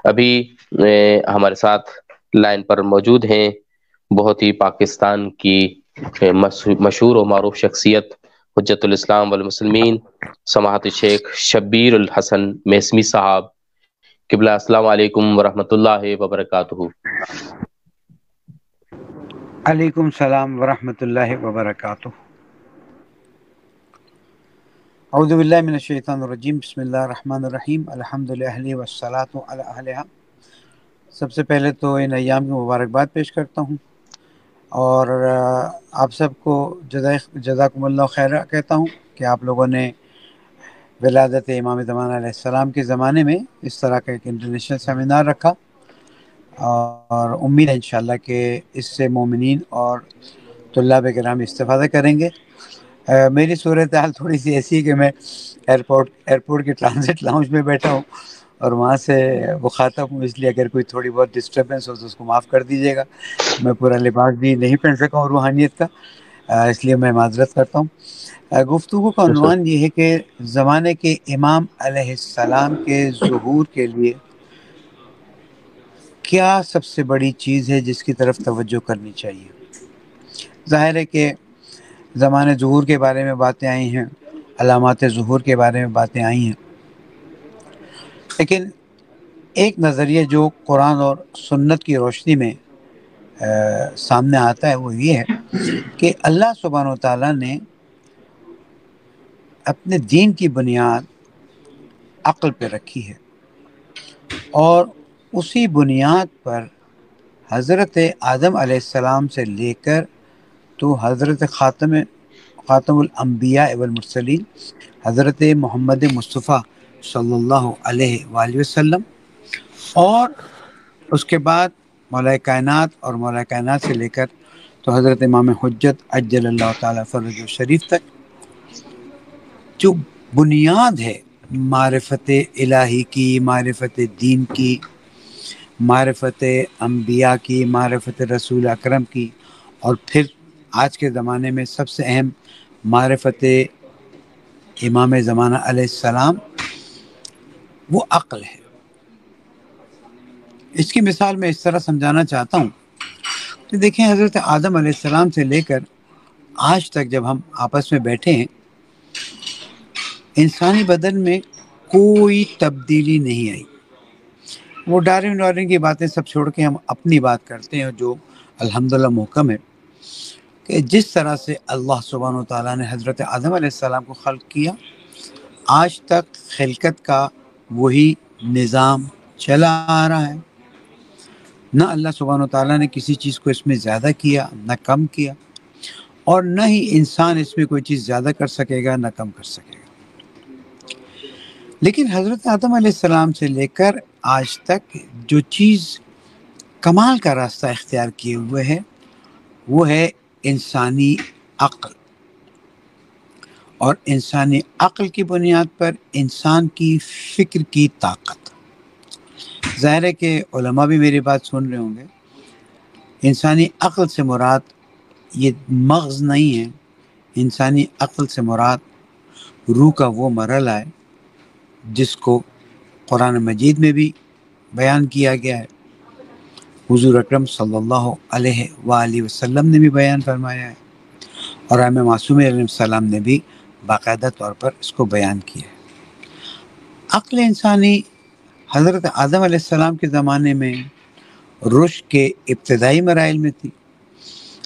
ابھی ہمارے ساتھ لائن پر موجود ہیں بہت ہی پاکستان کی مشہور و معروف شخصیت حجت الاسلام والمسلمین سماحت شیخ شبیر الحسن میسمی صاحب قبلہ۔ السلام علیکم ورحمۃ اللہ وبرکاتہ۔ علیکم السلام ورحمۃ اللہ وبرکاتہ۔ اعوذ باللہ من الشیطان الرجیم، بسم اللہ الرحمن الرحیم، الحمدللہ والصلاۃ علی اہلہا۔ سب سے پہلے تو ان ایام کی مبارکباد پیش کرتا ہوں اور آپ سب کو جزاکم اللہ خیر کہتا ہوں کہ آپ لوگوں نے ولادت امام زمان علیہ السلام کے زمانے میں اس طرح کا ایک انٹرنیشنل سیمینار رکھا، اور امید ہے انشاءاللہ کہ اس سے مومنین اور طلاب کرام استفادہ کریں گے۔ میری صورتحال تھوڑی سی ایسی ہے کہ میں ایئرپورٹ کے ٹرانزٹ لاؤنج میں بیٹھا ہوں اور وہاں سے مخاطب ہوں، اس لیے اگر کوئی تھوڑی بہت ڈسٹربنس ہو تو اس کو معاف کر دیجیے گا۔ میں پورا لباس بھی نہیں پہن سکا ہوں روحانیت کا، اس لیے میں معذرت کرتا ہوں۔ گفتگو کا عنوان یہ ہے کہ زمانے کے امام علیہ السلام کے ظہور کے لیے کیا سب سے بڑی چیز ہے جس کی طرف توجہ کرنی چاہیے۔ ظاہر ہے کہ زمانے ظہور کے بارے میں باتیں آئی ہیں، علامات ظہور کے بارے میں باتیں آئی ہیں، لیکن ایک نظریہ جو قرآن اور سنت کی روشنی میں سامنے آتا ہے وہ یہ ہے کہ اللہ سبحانہ و تعالیٰ نے اپنے دین کی بنیاد عقل پہ رکھی ہے، اور اسی بنیاد پر حضرت آدم علیہ السلام سے لے کر تو حضرت خاتم الانبیاء والمرسلین حضرت محمد مصطفیٰ صلی اللہ علیہ وآلہ وسلم، اور اس کے بعد مولا کائنات اور مولا کائنات سے لے کر تو حضرت امام حجت عجل اللہ تعالیٰ فرجہ شریف تک جو بنیاد ہے معرفت الہی کی، معرفت دین کی، معرفت انبیاء کی، معرفت رسول اکرم کی، اور پھر آج کے زمانے میں سب سے اہم معرفت امام زمانہ علیہ السلام، وہ عقل ہے۔ اس کی مثال میں اس طرح سمجھانا چاہتا ہوں کہ دیکھیں، حضرت آدم علیہ السلام سے لے کر آج تک جب ہم آپس میں بیٹھے ہیں، انسانی بدن میں کوئی تبدیلی نہیں آئی۔ وہ ڈارون کی باتیں سب چھوڑ کے ہم اپنی بات کرتے ہیں، جو الحمدللہ محکم ہے کہ جس طرح سے اللہ سبحانہ و تعالیٰ نے حضرت آدم علیہ السلام کو خلق کیا، آج تک خلقت کا وہی نظام چلا آ رہا ہے۔ نہ اللہ سبحانہ و تعالیٰ نے کسی چیز کو اس میں زیادہ کیا، نہ کم کیا، اور نہ ہی انسان اس میں کوئی چیز زیادہ کر سکے گا نہ کم کر سکے گا۔ لیکن حضرت آدم علیہ السلام سے لے کر آج تک جو چیز کمال کا راستہ اختیار کیے ہوئے ہے وہ ہے انسانی عقل، اور انسانی عقل کی بنیاد پر انسان کی فکر کی طاقت۔ ظاہر ہے کہ علماء بھی میری بات سن رہے ہوں گے۔ انسانی عقل سے مراد یہ مغز نہیں ہے، انسانی عقل سے مراد روح کا وہ مرحلہ ہے جس کو قرآن مجید میں بھی بیان کیا گیا ہے، حضور اکرم صلی اللہ علیہ وآلہ وسلم نے بھی بیان فرمایا ہے، اور امام معصوم علیہ السلام نے بھی باقاعدہ طور پر اس کو بیان کیا ہے۔ عقل انسانی حضرت آدم علیہ السلام کے زمانے میں رشد کے ابتدائی مراحل میں تھی،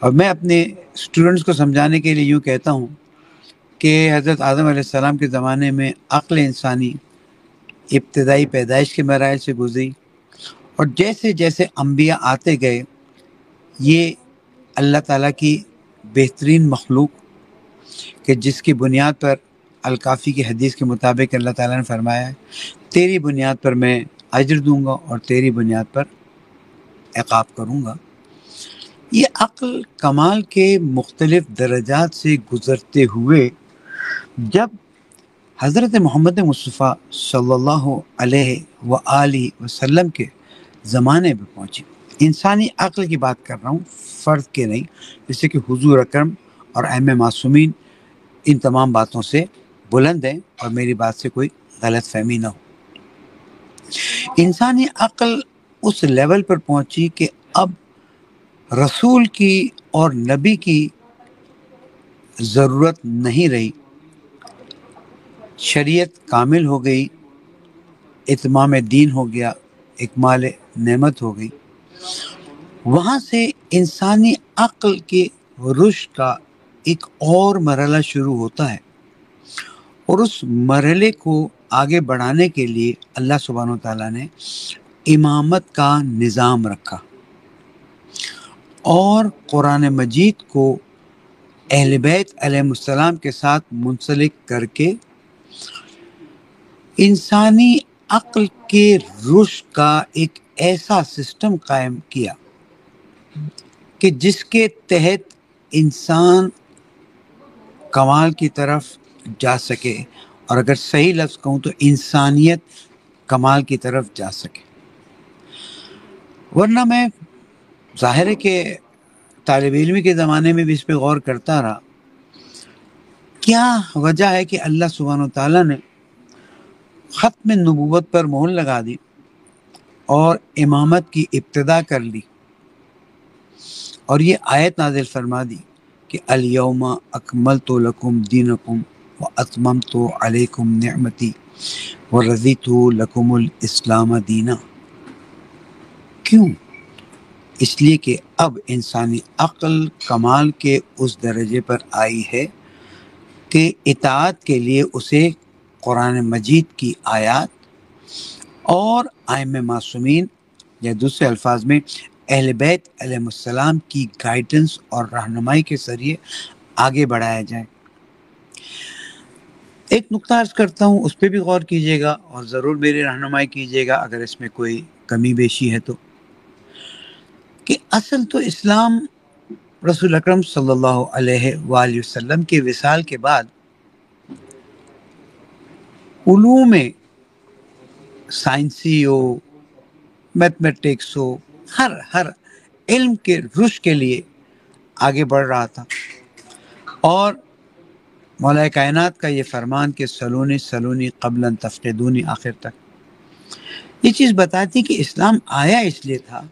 اور میں اپنے اسٹوڈنٹس کو سمجھانے کے لیے یوں کہتا ہوں کہ حضرت آدم علیہ السلام کے زمانے میں عقل انسانی ابتدائی پیدائش کے مراحل سے گزری، اور جیسے جیسے انبیاء آتے گئے، یہ اللہ تعالیٰ کی بہترین مخلوق کہ جس کی بنیاد پر الکافی کی حدیث کے مطابق اللہ تعالیٰ نے فرمایا ہے تیری بنیاد پر میں اجر دوں گا اور تیری بنیاد پر عقاب کروں گا۔ یہ عقل کمال کے مختلف درجات سے گزرتے ہوئے جب حضرت محمد مصطفیٰ صلی اللہ علیہ وآلہ وسلم کے زمانے میں پہنچی، انسانی عقل کی بات کر رہا ہوں، فرد کے نہیں، جیسے کہ حضور اکرم اور ائمہ معصومین ان تمام باتوں سے بلند ہیں اور میری بات سے کوئی غلط فہمی نہ ہو۔ انسانی عقل اس لیول پر پہنچی کہ اب رسول کی اور نبی کی ضرورت نہیں رہی، شریعت کامل ہو گئی، اتمام دین ہو گیا، اکمال نعمت ہو گئی۔ وہاں سے انسانی عقل کے رشد کا ایک اور مرحلہ شروع ہوتا ہے، اور اس مرحلے کو آگے بڑھانے کے لیے اللہ سبحانہ وتعالیٰ نے امامت کا نظام رکھا، اور قرآن مجید کو اہل بیت علیہ السلام کے ساتھ منسلک کر کے انسانی عقل کے رشد کا ایک ایسا سسٹم قائم کیا کہ جس کے تحت انسان کمال کی طرف جا سکے، اور اگر صحیح لفظ کہوں تو انسانیت کمال کی طرف جا سکے۔ ورنہ میں ظاہر ہے کہ طالب علمی کے زمانے میں بھی اس پہ غور کرتا رہا، کیا وجہ ہے کہ اللہ سبحانہ وتعالیٰ نے ختم نبوت پر مہر لگا دی اور امامت کی ابتدا کر لی، اور یہ آیت نازل فرما دی کہ الیوم اکملت لکم دینکم واتممت علیکم نعمتی ورضیت لکم الاسلام دینا۔ کیوں؟ اس لیے کہ اب انسانی عقل کمال کے اس درجے پر آئی ہے کہ اطاعت کے لیے اسے قرآن مجید کی آیات اور ائمہ معصومین، یا دوسرے الفاظ میں اہل بیت علیہ السلام کی گائیڈنس اور رہنمائی کے ذریعے آگے بڑھایا جائے۔ ایک نقطہ عرض کرتا ہوں، اس پہ بھی غور کیجیے گا اور ضرور میری رہنمائی کیجیے گا اگر اس میں کوئی کمی بیشی ہے تو، کہ اصل تو اسلام رسول اکرم صلی اللہ علیہ وآلہ وسلم کے وصال کے بعد علوم سائنسی ہو، میتھمیٹکس ہو، ہر علم کے رشد کے لیے آگے بڑھ رہا تھا، اور مولا کائنات کا یہ فرمان کہ سلونی سلونی قبل ان تفقدونی آخر تک، یہ چیز بتاتی کہ اسلام آیا اس لیے تھا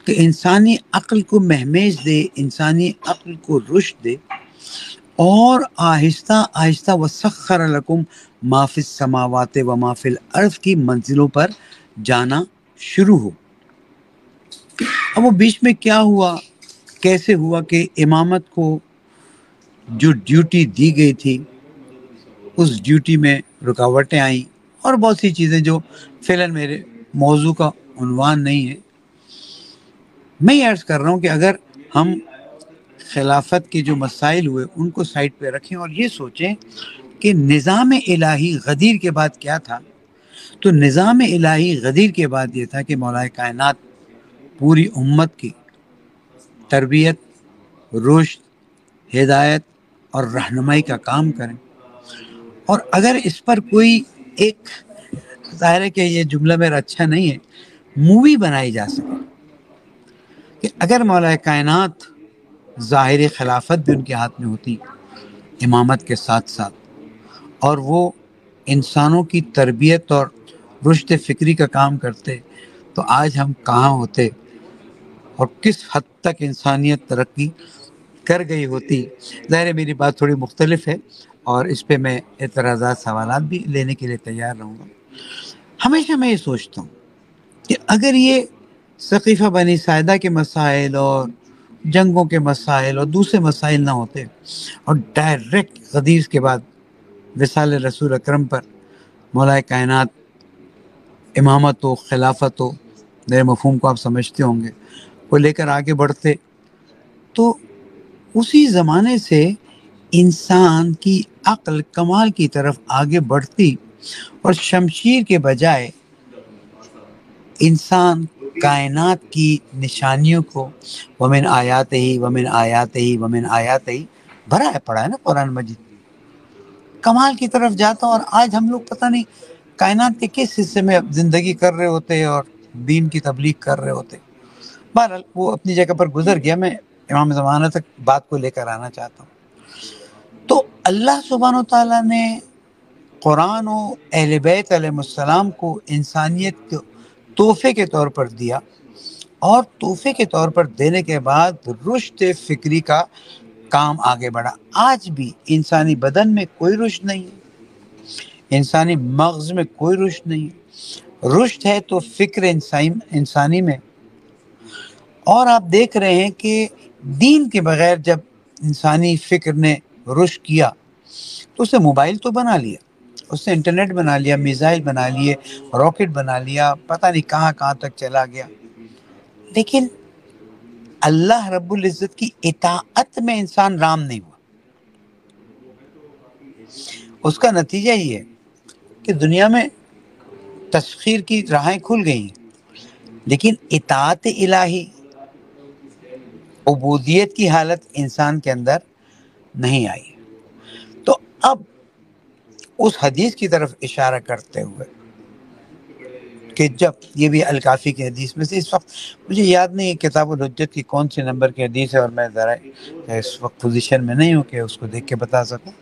کہ انسانی عقل کو مہمیز دے، انسانی عقل کو رشد دے، اور آہستہ آہستہ وسخر لکم ما فی السماوات و ما فی الارض کی منزلوں پر جانا شروع ہو۔ اب وہ بیچ میں کیا ہوا، کیسے ہوا کہ امامت کو جو ڈیوٹی دی گئی تھی اس ڈیوٹی میں رکاوٹیں آئیں، اور بہت سی چیزیں جو فعلاً میرے موضوع کا عنوان نہیں ہے۔ میں یہ عرض کر رہا ہوں کہ اگر ہم خلافت کے جو مسائل ہوئے ان کو سائڈ پہ رکھیں اور یہ سوچیں کہ نظام الہی غدیر کے بعد کیا تھا، تو نظام الہی غدیر کے بعد یہ تھا کہ مولا کائنات پوری امت کی تربیت، رشد، ہدایت اور رہنمائی کا کام کریں، اور اگر اس پر کوئی ایک، ظاہر ہے کہ یہ جملہ میرا اچھا نہیں ہے، مووی بنائی جا سکے کہ اگر مولا کائنات ظاہر خلافت بھی ان کے ہاتھ میں ہوتی امامت کے ساتھ ساتھ، اور وہ انسانوں کی تربیت اور رشد فکری کا کام کرتے، تو آج ہم کہاں ہوتے اور کس حد تک انسانیت ترقی کر گئی ہوتی۔ ظاہر ہے میری بات تھوڑی مختلف ہے، اور اس پہ میں اعتراضات، سوالات بھی لینے کے لیے تیار رہوں گا۔ ہمیشہ میں یہ سوچتا ہوں کہ اگر یہ سقیفہ بنی ساعدہ کے مسائل اور جنگوں کے مسائل اور دوسرے مسائل نہ ہوتے، اور ڈائریکٹ غدیر کے بعد وصال رسول اکرم پر مولا کائنات امامت و خلافت ہو، میرے مفہوم کو آپ سمجھتے ہوں گے، وہ لے کر آگے بڑھتے، تو اسی زمانے سے انسان کی عقل کمال کی طرف آگے بڑھتی، اور شمشیر کے بجائے انسان کائنات کی نشانیوں کو ومن آیات ہی ومن آیات ہی ومن آیات ہی بھرا ہے، پڑھا ہے نا قرآن مجید، کمال کی طرف جاتا۔ اور آج ہم لوگ پتہ نہیں کائنات کے کس حصے میں زندگی کر رہے ہوتے اور دین کی تبلیغ کر رہے ہوتے۔ بہرحال وہ اپنی جگہ پر گزر گیا، میں امام زمانہ تک بات کو لے کر آنا چاہتا ہوں۔ تو اللہ سبحانہ وتعالیٰ نے قرآن و اہل بیت علیہ السلام کو انسانیت تحفے کے طور پر دیا، اور تحفے کے طور پر دینے کے بعد رشد فکری کا کام آگے بڑھا۔ آج بھی انسانی بدن میں کوئی رشد نہیں ہے، انسانی مغز میں کوئی رشد نہیں ہے۔ رشد ہے تو فکر انسانی میں۔ اور آپ دیکھ رہے ہیں کہ دین کے بغیر جب انسانی فکر نے رشد کیا تو اس نے موبائل تو بنا لیا، اس نے انٹرنیٹ بنا لیا، میزائل بنا لیے، راکٹ بنا لیا، پتہ نہیں کہاں کہاں تک چلا گیا، لیکن اللہ رب العزت کی اطاعت میں انسان رام نہیں ہوا۔ اس کا نتیجہ یہ ہے کہ دنیا میں تسخیر کی راہیں کھل گئی ہیں، لیکن اطاعت الہی، عبودیت کی حالت انسان کے اندر نہیں آئی۔ تو اب اس حدیث کی طرف اشارہ کرتے ہوئے کہ جب یہ بھی الکافی کی حدیث میں سے، اس وقت مجھے یاد نہیں ہے کتاب الحجت کی کون سی نمبر کی حدیث ہے، اور میں ذرا اس وقت پوزیشن میں نہیں ہوں کہ اس کو دیکھ کے بتا سکوں،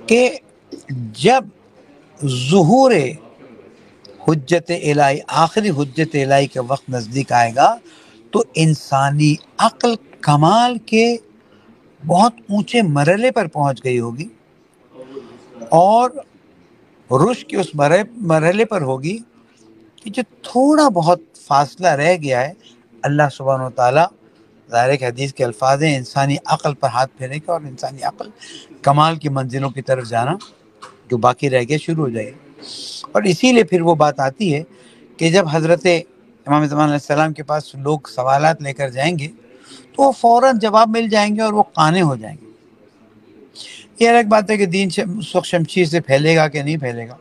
کہ جب ظہور حجت الہی، آخری حجت الہی کے وقت نزدیک آئے گا تو انسانی عقل کمال کے بہت اونچے مرحلے پر پہنچ گئی ہوگی، اور رشد کے اس مرحلے پر ہوگی کہ جو تھوڑا بہت فاصلہ رہ گیا ہے، اللہ سبحانہ و تعالیٰ، ظاہر ہے کہ حدیث کے الفاظ ہیں، انسانی عقل پر ہاتھ پھیرے گا اور انسانی عقل کمال کی منزلوں کی طرف جانا جو باقی رہ گیا شروع ہو جائے گا۔ اور اسی لیے پھر وہ بات آتی ہے کہ جب حضرت امام زمان علیہ السلام کے پاس لوگ سوالات لے کر جائیں گے تو وہ فوراً جواب مل جائیں گے اور وہ قانع ہو جائیں گے۔ یہ الگ بات ہے کہ دین اس وقت شمشیر سے پھیلے گا کہ نہیں پھیلے گا،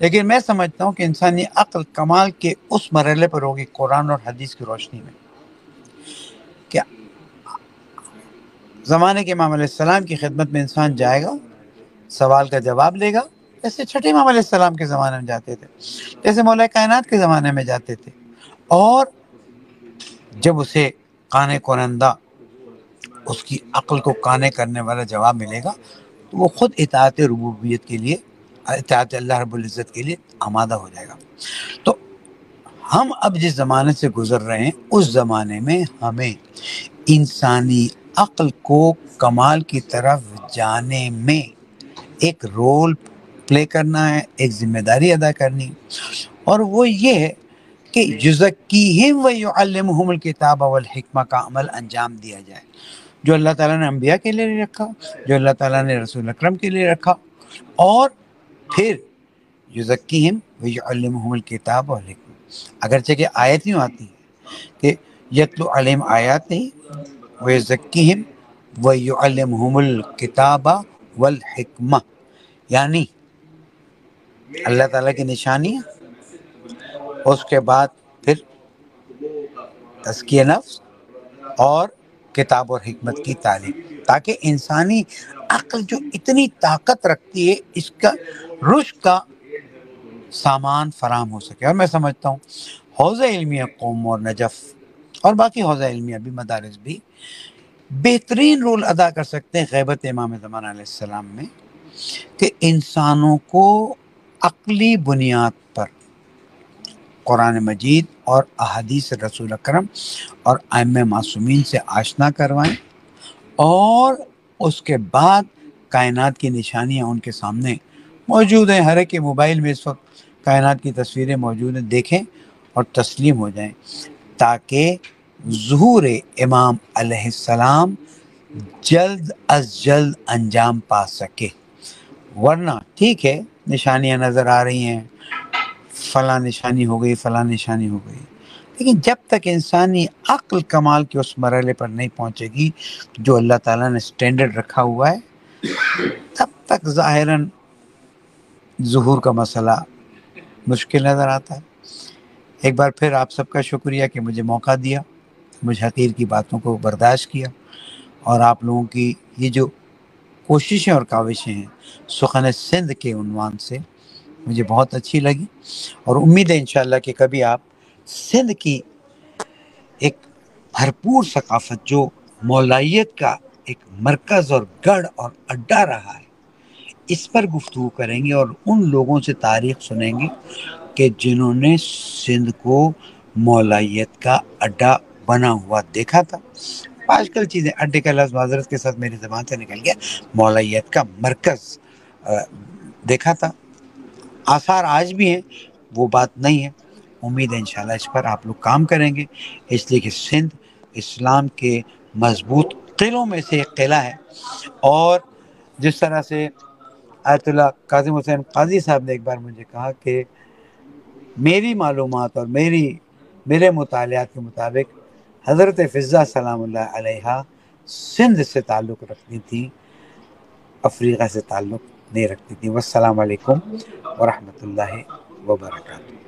لیکن میں سمجھتا ہوں کہ انسانی عقل کمال کے اس مرحلے پر ہوگی قرآن اور حدیث کی روشنی میں، کہ زمانے کے امام علیہ السلام کی خدمت میں انسان جائے گا، سوال کا جواب لے گا، جیسے چھٹے امام علیہ السلام کے زمانے میں جاتے تھے، جیسے مولا کائنات کے زمانے میں جاتے تھے، اور جب اسے قانع کنندہ، اس کی عقل کو قانع کرنے والا جواب ملے گا تو وہ خود اطاعت ربوبیت کے لیے، اطاعت اللہ رب العزت کے لیے آمادہ ہو جائے گا۔ تو ہم اب جس زمانے سے گزر رہے ہیں، اس زمانے میں ہمیں انسانی عقل کو کمال کی طرف جانے میں ایک رول پلے کرنا ہے، ایک ذمہ داری ادا کرنی، اور وہ یہ ہے کہ یزکیہم ویعلمہم الکتاب والحکمہ کا عمل انجام دیا جائے، جو اللہ تعالیٰ نے انبیاء کے لیے رکھا، جو اللہ تعالیٰ نے رسول اکرم کے لیے رکھا، اور پھر یزکیہم ویعلمہم الکتاب والحکمہ، اگرچہ کہ آیت یوں آتی ہے کہ یتلو علیہم آیاتہ ویزکیہم ویعلمہم الکتاب والحکمہ، یعنی اللہ تعالیٰ کی نشانی، اس کے بعد پھر تزکیہ نفس اور کتاب اور حکمت کی تعلیم، تاکہ انسانی عقل جو اتنی طاقت رکھتی ہے، اس کا رشد کا سامان فراہم ہو سکے۔ اور میں سمجھتا ہوں حوزہ علمیہ قوم اور نجف اور باقی حوزہ علمیہ بھی، مدارس بھی بہترین رول ادا کر سکتے ہیں غیبت امام زمان علیہ السلام میں، کہ انسانوں کو عقلی بنیاد پر قرآن مجید اور احادیث رسول اکرم اور ائمہ معصومین سے آشنا کروائیں، اور اس کے بعد کائنات کی نشانیاں ان کے سامنے موجود ہیں، ہر ایک کے موبائل میں اس وقت کائنات کی تصویریں موجود ہیں، دیکھیں اور تسلیم ہو جائیں، تاکہ ظہور امام علیہ السلام جلد از جلد انجام پا سکے۔ ورنہ ٹھیک ہے، نشانیاں نظر آ رہی ہیں، فلاں نشانی ہو گئی، فلاں نشانی ہو گئی، لیکن جب تک انسانی عقل کمال کے اس مرحلے پر نہیں پہنچے گی جو اللہ تعالیٰ نے سٹینڈرڈ رکھا ہوا ہے، تب تک ظاہراً ظہور کا مسئلہ مشکل نظر آتا ہے۔ ایک بار پھر آپ سب کا شکریہ کہ مجھے موقع دیا، مجھ حقیر کی باتوں کو برداشت کیا، اور آپ لوگوں کی یہ جو کوششیں اور کاوشیں ہیں سخن سندھ کے عنوان سے مجھے بہت اچھی لگی، اور امید ہے انشاءاللہ کہ کبھی آپ سندھ کی ایک بھرپور ثقافت جو مولائیت کا ایک مرکز اور گڑھ اور اڈا رہا ہے، اس پر گفتگو کریں گے اور ان لوگوں سے تاریخ سنیں گے کہ جنہوں نے سندھ کو مولائیت کا اڈا بنا ہوا دیکھا تھا. آج کل چیزیں اڈے کا لفظ معذرت کے ساتھ میری زبان سے نکل گیا، مولائیت کا مرکز دیکھا تھا. آثار آج بھی ہیں، وہ بات نہیں ہے. امید ہے انشاءاللہ اس پر آپ لوگ کام کریں گے، اس لیے کہ سندھ اسلام کے مضبوط قلعوں میں سے ایک قلعہ ہے. اور جس طرح سے آیت اللہ کاظم حسین قاضی صاحب نے ایک بار مجھے کہا کہ میری معلومات اور میرے مطالعات کے مطابق حضرت فضہ سلام اللہ علیہا سندھ سے تعلق رکھتی تھی، افریقہ سے تعلق نہیں رکھتی تھی. والسلام علیکم ورحمۃ اللہ وبرکاتہ.